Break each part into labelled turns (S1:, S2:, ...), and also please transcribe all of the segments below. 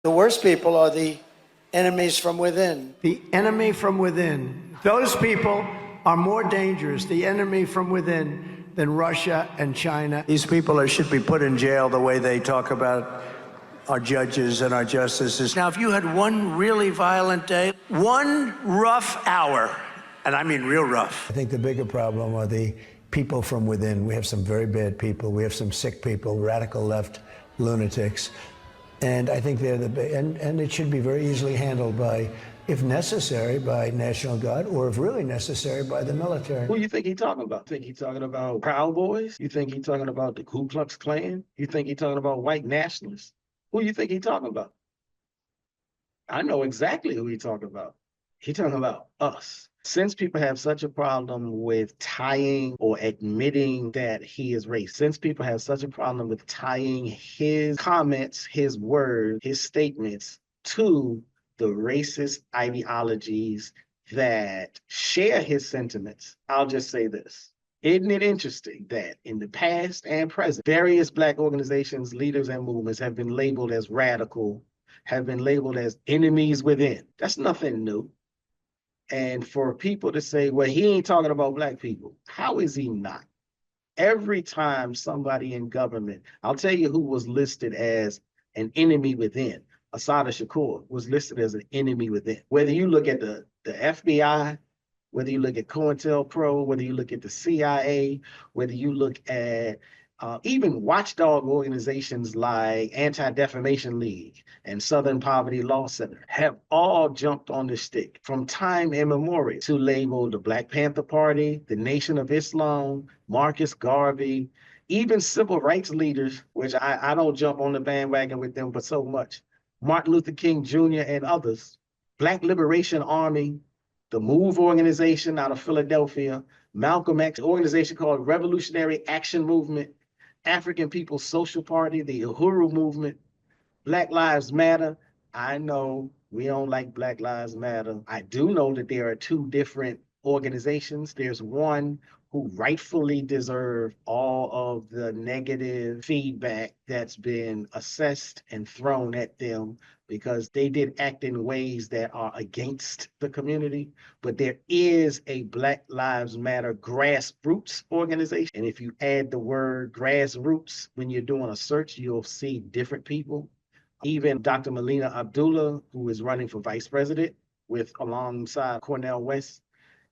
S1: The worst people are the enemies from within.
S2: The enemy from within. Those people are more dangerous, the enemy from within, than Russia and China.
S3: These people should be put in jail the way they talk about our judges and our justices.
S1: Now, if you had one really violent day, one rough hour, and I mean real rough.
S2: I think the bigger problem are the people from within. We have some very bad people. We have some sick people, radical left lunatics. And I think they're and it should be very easily handled by, if necessary, by National Guard, or if really necessary, by the military.
S4: Who you think he's talking about? Think he's talking about Proud Boys? You think he's talking about the Ku Klux Klan? You think he's talking about white nationalists? Who you think he's talking about? I know exactly who he's talking about. He's talking about us. Since people have such a problem with tying or admitting that he is racist, since people have such a problem with tying his comments, his words, his statements to the racist ideologies that share his sentiments, I'll just say this. Isn't it interesting that in the past and present, various Black organizations, leaders, and movements have been labeled as radical, have been labeled as enemies within? That's nothing new. And for people to say, well, he ain't talking about Black people, how is he not? Every time somebody in government, I'll tell you who was listed as an enemy within. Assata Shakur was listed as an enemy within. Whether you look at the FBI, whether you look at COINTELPRO, whether you look at the CIA, whether you look at even watchdog organizations like Anti-Defamation League and Southern Poverty Law Center have all jumped on the stick from time immemorial to label the Black Panther Party, the Nation of Islam, Marcus Garvey, even civil rights leaders, which I don't jump on the bandwagon with them but so much, Martin Luther King Jr. and others, Black Liberation Army, the MOVE organization out of Philadelphia, Malcolm X organization called Revolutionary Action Movement, African People's Social Party, the Uhuru Movement, Black Lives Matter. I know we don't like Black Lives Matter. I do know that there are two different organizations. There's one who rightfully deserve all of the negative feedback that's been assessed and thrown at them because they did act in ways that are against the community. But there is a Black Lives Matter grassroots organization. And if you add the word grassroots, when you're doing a search, you'll see different people. Even Dr. Melina Abdullah, who is running for vice president alongside Cornel West,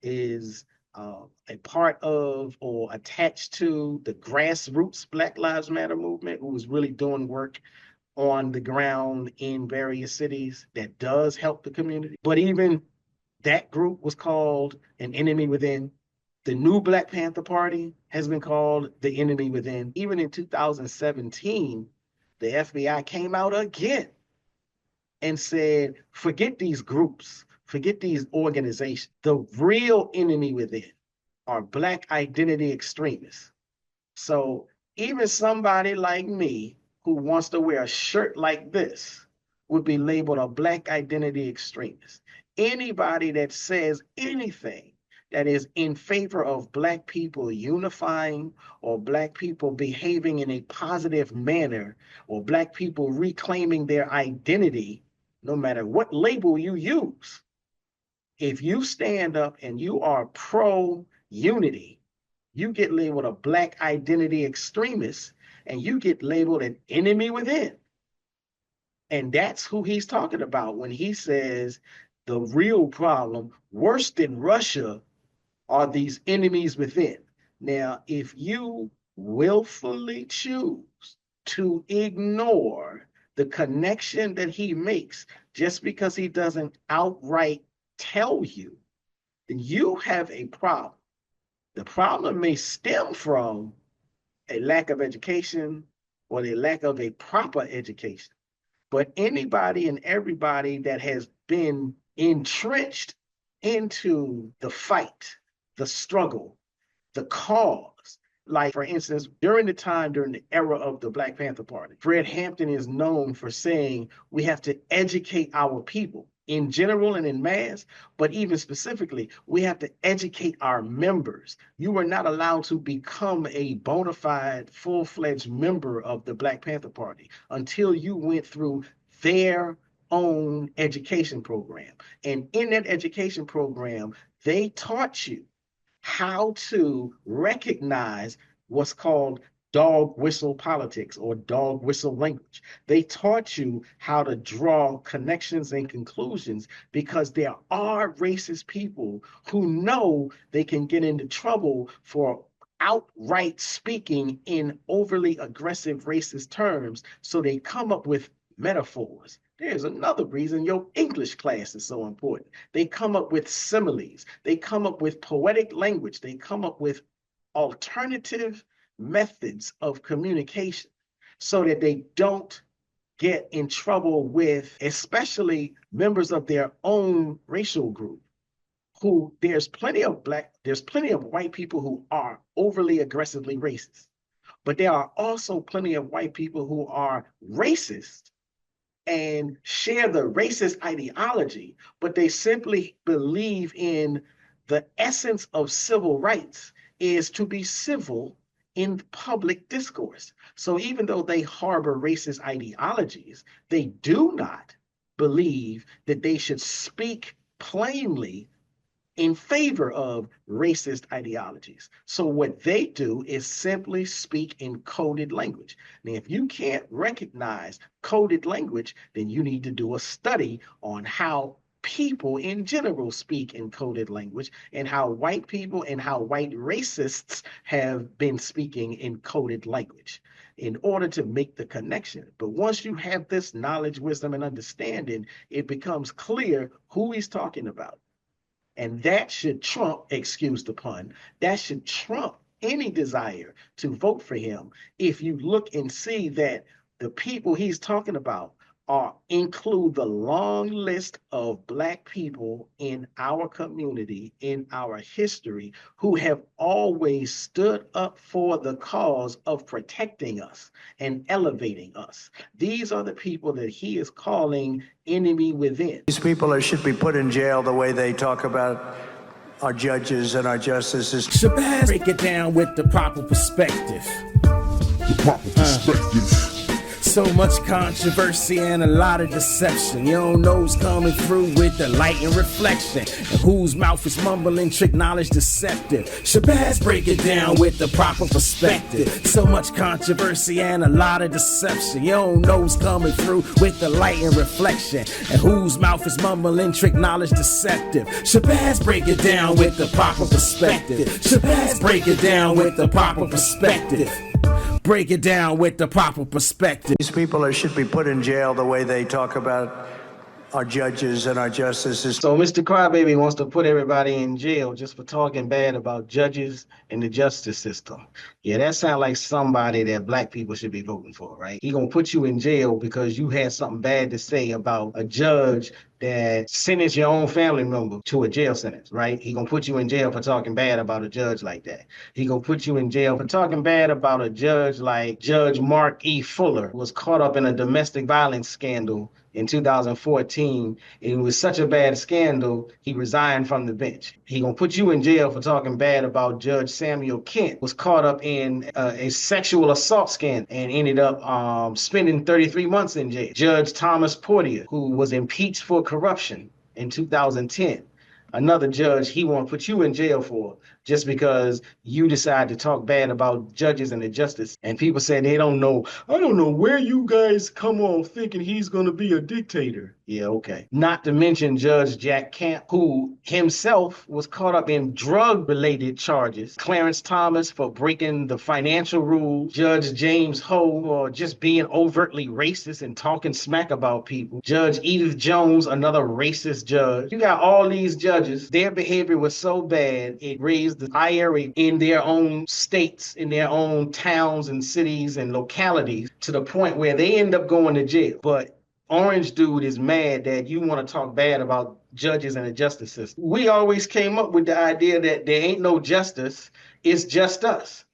S4: is a part of or attached to the grassroots Black Lives Matter movement, who is really doing work on the ground in various cities that does help the community. But even that group was called an enemy within. The new Black Panther Party has been called the enemy within. Even in 2017, the FBI came out again and said, forget these groups, forget these organizations. The real enemy within are Black identity extremists. So even somebody like me who wants to wear a shirt like this would be labeled a Black identity extremist. Anybody that says anything that is in favor of Black people unifying or Black people behaving in a positive manner or Black people reclaiming their identity, no matter what label you use, if you stand up and you are pro-unity, you get labeled a Black identity extremist and you get labeled an enemy within. And that's who he's talking about when he says the real problem, worse than Russia, are these enemies within. Now, if you willfully choose to ignore the connection that he makes just because he doesn't outright tell you, then you have a problem. The problem may stem from a lack of education or the lack of a proper education. But anybody and everybody that has been entrenched into the fight, the struggle, the cause, like for instance, during the era of the Black Panther Party, Fred Hampton is known for saying we have to educate our people in general and in mass, but even specifically, we have to educate our members. You were not allowed to become a bona fide, full-fledged member of the Black Panther Party until you went through their own education program. And in that education program, they taught you how to recognize what's called dog whistle politics or dog whistle language. They taught you how to draw connections and conclusions because there are racist people who know they can get into trouble for outright speaking in overly aggressive racist terms. So they come up with metaphors. There's another reason your English class is so important. They come up with similes. They come up with poetic language. They come up with alternative methods of communication so that they don't get in trouble with, especially members of their own racial group, who there's plenty of white people who are overly aggressively racist, but there are also plenty of white people who are racist and share the racist ideology, but they simply believe in the essence of civil rights is to be civil in public discourse. So even though they harbor racist ideologies, they do not believe that they should speak plainly in favor of racist ideologies. So what they do is simply speak in coded language. Now, if you can't recognize coded language, then you need to do a study on how people in general speak in coded language and how white people and how white racists have been speaking in coded language in order to make the connection. But once you have this knowledge, wisdom, and understanding, it becomes clear who he's talking about. And that should trump, excuse the pun, that should trump any desire to vote for him if you look and see that the people he's talking about include the long list of Black people in our community, in our history, who have always stood up for the cause of protecting us and elevating us. These are the people that he is calling enemy within.
S3: These people should be put in jail the way they talk about our judges and our justices.
S5: Shabazz, break it down with the proper perspective. So much controversy and a lot of deception. You don't know who's coming through with the light and reflection, and whose mouth is mumbling, trick knowledge deceptive. Shabazz, break it down with the proper perspective. So much controversy and a lot of deception. You don't know who's coming through with the light and reflection, and whose mouth is mumbling, trick knowledge deceptive. Shabazz, break it down with the proper perspective. Shabazz, break it down with the proper perspective. Break it down with the proper perspective.
S3: These people should be put in jail the way they talk about our judges and our justices.
S4: So Mr. Crybaby wants to put everybody in jail just for talking bad about judges and the justice system. Yeah, that sounds like somebody that Black people should be voting for, right? He gonna put you in jail because you had something bad to say about a judge that sentenced your own family member to a jail sentence, right? He gonna put you in jail for talking bad about a judge like that. He gonna put you in jail for talking bad about a judge like Judge Mark E. Fuller, who was caught up in a domestic violence scandal in 2014. It was such a bad scandal, he resigned from the bench. He gonna put you in jail for talking bad about Judge Samuel Kent, was caught up in a sexual assault scandal and ended up spending 33 months in jail. Judge Thomas Portier, who was impeached for corruption in 2010. Another judge he want to put you in jail for just because you decide to talk bad about judges and the justice. And people say they don't know. I don't know where you guys come on thinking he's going to be a dictator. Yeah, okay. Not to mention Judge Jack Camp, who himself was caught up in drug-related charges. Clarence Thomas for breaking the financial rules. Judge James Ho for just being overtly racist and talking smack about people. Judge Edith Jones, another racist judge. You got all these judges. Their behavior was so bad, it raised the ire in their own states, in their own towns and cities and localities, to the point where they end up going to jail. But Orange Dude is mad that you want to talk bad about judges and the justice system. We always came up with the idea that there ain't no justice, it's just us.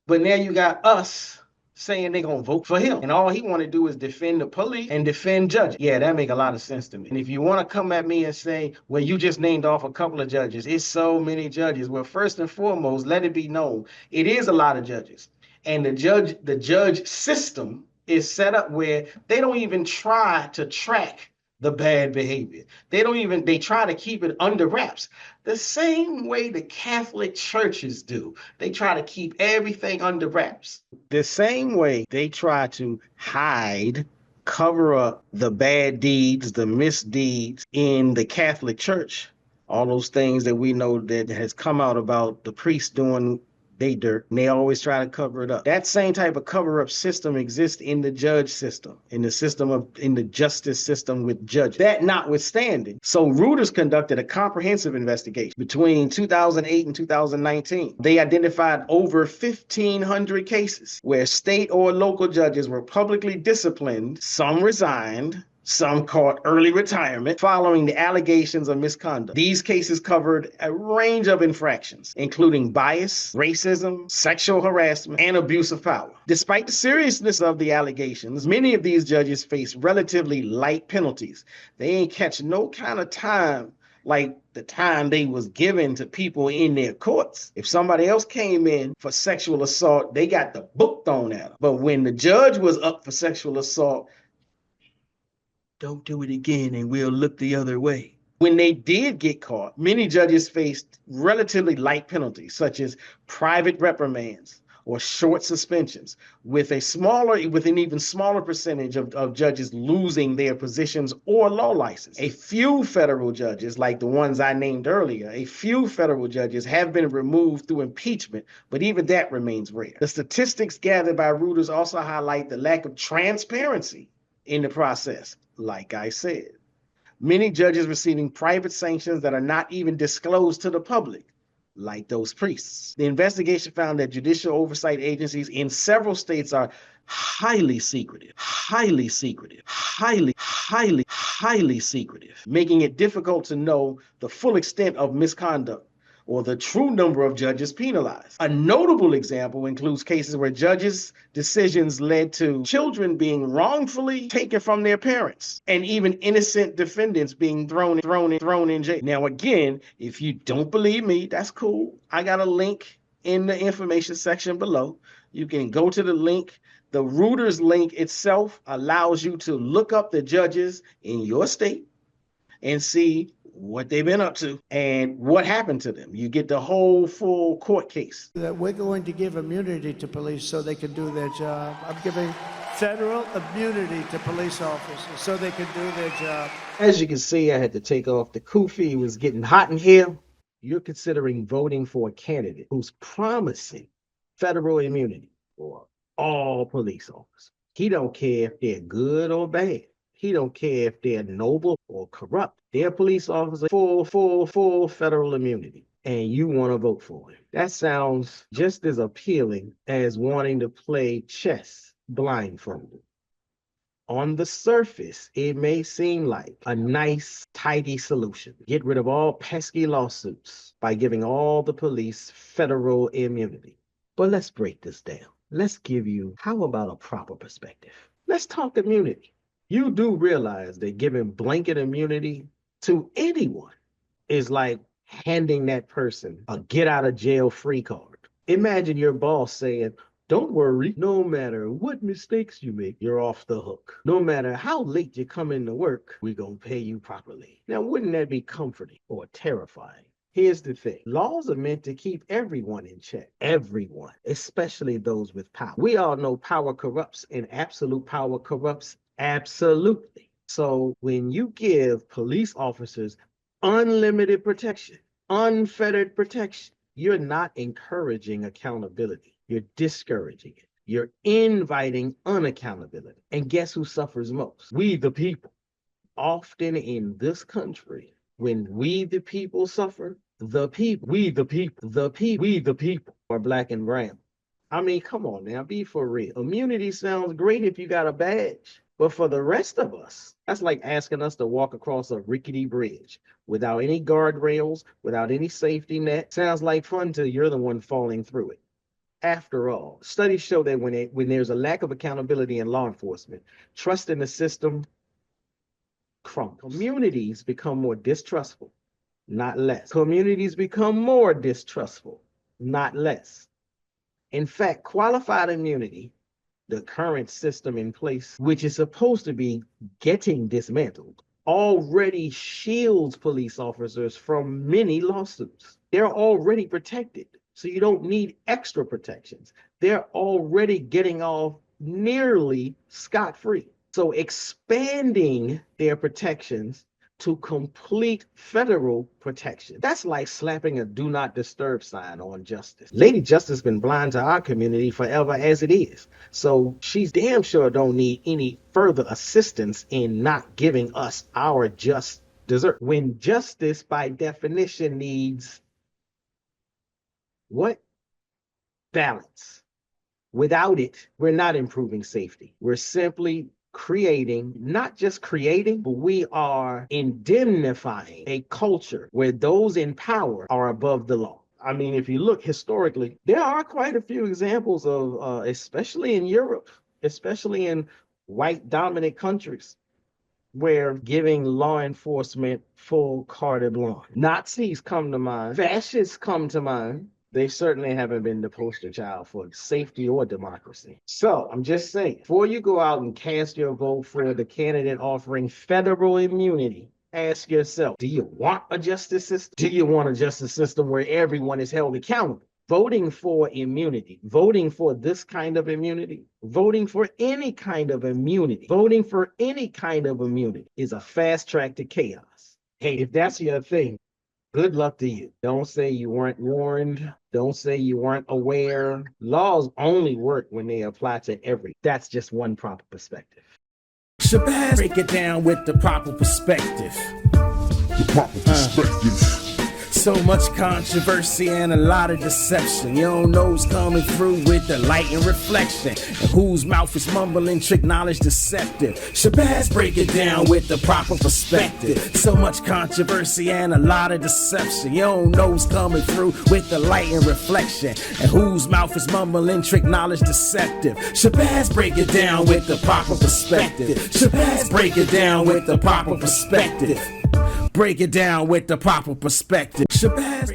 S4: But now you got us saying they're going to vote for him. And all he want to do is defend the police and defend judges. Yeah, that make a lot of sense to me. And if you want to come at me and say, well, you just named off a couple of judges, it's so many judges. Well, first and foremost, let it be known, it is a lot of judges. And the judge system is set up where they don't even try to track the bad behavior. They try to keep it under wraps. The same way the Catholic churches do. They try to keep everything under wraps. The same way they try to hide, cover up the bad deeds, the misdeeds in the Catholic Church. All those things that we know that has come out about the priests doing they dirt, and they always try to cover it up. That same type of cover-up system exists in the judge system, in the justice system with judges. That notwithstanding, so Reuters conducted a comprehensive investigation between 2008 and 2019. They identified over 1,500 cases where state or local judges were publicly disciplined, some resigned, some caught early retirement following the allegations of misconduct. These cases covered a range of infractions, including bias, racism, sexual harassment, and abuse of power. Despite the seriousness of the allegations, many of these judges face relatively light penalties. They ain't catch no kind of time like the time they was given to people in their courts. If somebody else came in for sexual assault, they got the book thrown at them. But when the judge was up for sexual assault, don't do it again and we'll look the other way. When they did get caught, many judges faced relatively light penalties, such as private reprimands or short suspensions, with an even smaller percentage of judges losing their positions or law license. A few federal judges, like the ones I named earlier, have been removed through impeachment, but even that remains rare. The statistics gathered by Reuters also highlight the lack of transparency in the process. Like I said, many judges receiving private sanctions that are not even disclosed to the public, like those priests. The investigation found that judicial oversight agencies in several states are highly secretive, making it difficult to know the full extent of misconduct or the true number of judges penalized. A notable example includes cases where judges' decisions led to children being wrongfully taken from their parents, and even innocent defendants being thrown in jail. Now, again, if you don't believe me, that's cool. I got a link in the information section below. You can go to the link. The Reuters link itself allows you to look up the judges in your state and see what they've been up to and what happened to them. You get the whole full court case.
S2: That we're going to give immunity to police so they can do their job. I'm giving federal immunity to police officers so they can do their job.
S4: As you can see, I had to take off the kufi. It was getting hot in here. You're considering voting for a candidate who's promising federal immunity for all police officers. He don't care if they're good or bad. He don't care if they're noble or corrupt. They're police officers, full federal immunity. And you want to vote for him. That sounds just as appealing as wanting to play chess blindfolded. On the surface, it may seem like a nice, tidy solution. Get rid of all pesky lawsuits by giving all the police federal immunity. But let's break this down. Let's give you, how about a proper perspective? Let's talk immunity. You do realize that giving blanket immunity to anyone is like handing that person a get out of jail free card. Imagine your boss saying, don't worry, no matter what mistakes you make, you're off the hook. No matter how late you come into work, we're going to pay you properly. Now, wouldn't that be comforting or terrifying? Here's the thing. Laws are meant to keep everyone in check. Everyone, especially those with power. We all know power corrupts, and absolute power corrupts absolutely. So when you give police officers unlimited protection, unfettered protection, you're not encouraging accountability. You're discouraging it. You're inviting unaccountability. And guess who suffers most? We the people. Often in this country, when we the people suffer, we the people are black and brown. I mean, come on now, be for real. Immunity sounds great if you got a badge. But for the rest of us, that's like asking us to walk across a rickety bridge without any guardrails, without any safety net. Sounds like fun till you're the one falling through it. After all, studies show that when there's a lack of accountability in law enforcement, trust in the system crumbles. Communities become more distrustful, not less. Communities become more distrustful, not less. In fact, qualified immunity the current system in place, which is supposed to be getting dismantled, already shields police officers from many lawsuits. They're already protected, so you don't need extra protections. They're already getting off nearly scot-free. So expanding their protections to complete federal protection, that's like slapping a do not disturb sign on justice. Lady Justice been blind to our community forever as it is. So she's damn sure don't need any further assistance in not giving us our just desert. When justice by definition needs what? Balance. Without it, we're not improving safety. We're simply creating, not just creating, but we are indemnifying a culture where those in power are above the law. I mean, if you look historically, there are quite a few examples of, especially in Europe, especially in white dominant countries, where giving law enforcement full carte blanche. Nazis come to mind, fascists come to mind. They certainly haven't been the poster child for safety or democracy. So I'm just saying, before you go out and cast your vote for the candidate offering federal immunity, ask yourself, do you want a justice system? Do you want a justice system where everyone is held accountable? Voting for immunity, voting for this kind of immunity, voting for any kind of immunity, voting for any kind of immunity is a fast track to chaos. Hey, if that's your thing, good luck to you. Don't say you weren't warned. Don't say you weren't aware. Laws only work when they apply to every. That's just one proper perspective.
S5: Shabazz, break it down with the proper perspective. The proper perspective. So much controversy and a lot of deception. You don't know who's coming through with the light and reflection, and whose mouth is mumbling, trick knowledge deceptive. Shabazz, break it down with the proper perspective. So much controversy and a lot of deception. You don't know who's coming through with the light and reflection, and whose mouth is mumbling, trick knowledge deceptive. Shabazz, break it down with the proper perspective. Shabazz, break it down with the proper perspective. Break it down with the proper perspective. Shabazz.